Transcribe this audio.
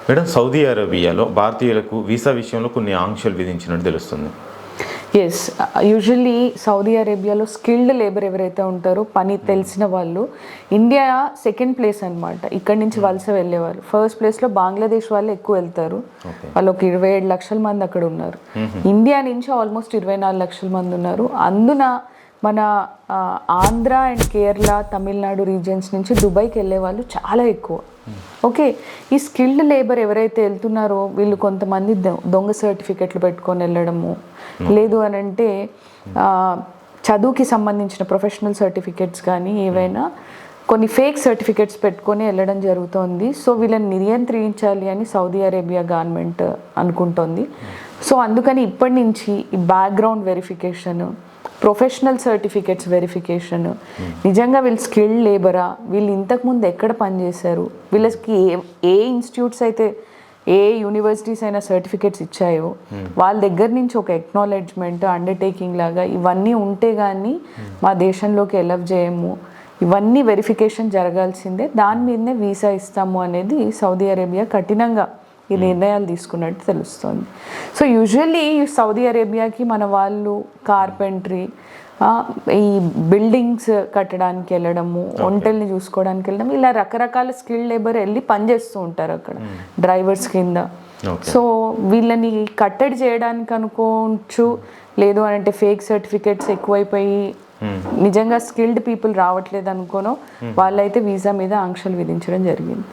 Madam, Saudi అరేబియాలో భారతీయులకు visa విషయంలో కొన్ని ఆంక్షలు విధించినట్టు తెలుస్తుంది. ఎస్, యూజువల్లీ సౌదీ అరేబియాలో స్కిల్డ్ లేబర్ ఎవరైతే ఉంటారో, పని తెలిసిన వాళ్ళు, ఇండియా సెకండ్ ప్లేస్ అనమాట. ఇక్కడి నుంచి వలస వెళ్ళేవారు. ఫస్ట్ ప్లేస్లో బంగ్లాదేశ్ వాళ్ళు ఎక్కువ వెళ్తారు. వాళ్ళు ఒక 27 లక్షల మంది అక్కడ ఉన్నారు. ఇండియా నుంచి ఆల్మోస్ట్ 24 లక్షల మంది ఉన్నారు. అందున మన ఆంధ్ర అండ్ కేరళ, తమిళనాడు రీజియన్స్ నుంచి దుబాయ్కి వెళ్ళే వాళ్ళు చాలా ఎక్కువ. ఓకే, ఈ స్కిల్డ్ లేబర్ ఎవరైతే వెళ్తున్నారో వీళ్ళు కొంతమంది దొంగ సర్టిఫికెట్లు పెట్టుకొని వెళ్ళడము, లేదు అని అంటే చదువుకి సంబంధించిన ప్రొఫెషనల్ సర్టిఫికెట్స్ కానీ ఏవైనా కొన్ని ఫేక్ సర్టిఫికెట్స్ పెట్టుకొని వెళ్ళడం జరుగుతోంది. సో వీళ్ళని నియంత్రించాలి అని సౌదీ అరేబియా గవర్నమెంట్ అనుకుంటోంది. సో అందుకని ఇప్పటి నుంచి ఈ background verification, professional certificates verification, నిజంగా వీళ్ళు స్కిల్డ్ లేబరా, వీళ్ళు ఇంతకుముందు ఎక్కడ పనిచేశారు, వీళ్ళకి ఏ ఇన్స్టిట్యూట్స్ అయితే, ఏ యూనివర్సిటీస్ అయినా సర్టిఫికెట్స్ ఇచ్చాయో వాళ్ళ దగ్గర నుంచి ఒక ఎక్నాలెడ్జ్మెంట్, అండర్టేకింగ్ లాగా ఇవన్నీ ఉంటే కానీ మా దేశంలోకి ఎలవ్ చేయము, ఇవన్నీ వెరిఫికేషన్ జరగాల్సిందే, దాని మీదనే వీసా ఇస్తాము అనేది సౌదీ అరేబియా కఠినంగా ఈ నిర్ణయాలు తీసుకున్నట్టు తెలుస్తుంది. సో యూజువల్లీ సౌదీ అరేబియాకి మన వాళ్ళు కార్పెంటరీ, ఈ బిల్డింగ్స్ కట్టడానికి వెళ్ళడము, ఒంటెల్ని చూసుకోవడానికి వెళ్ళడం, ఇలా రకరకాల స్కిల్ లేబర్ వెళ్ళి పనిచేస్తూ ఉంటారు అక్కడ డ్రైవర్స్ కింద. సో వీళ్ళని కట్టడి చేయడానికి అనుకోవచ్చు, లేదు అని అంటే ఫేక్ సర్టిఫికేట్స్ ఎక్కువైపోయి నిజంగా స్కిల్డ్ పీపుల్ రావట్లేదు అనుకోనో వాళ్ళైతే వీసా మీద ఆంక్షలు విధించడం జరిగింది.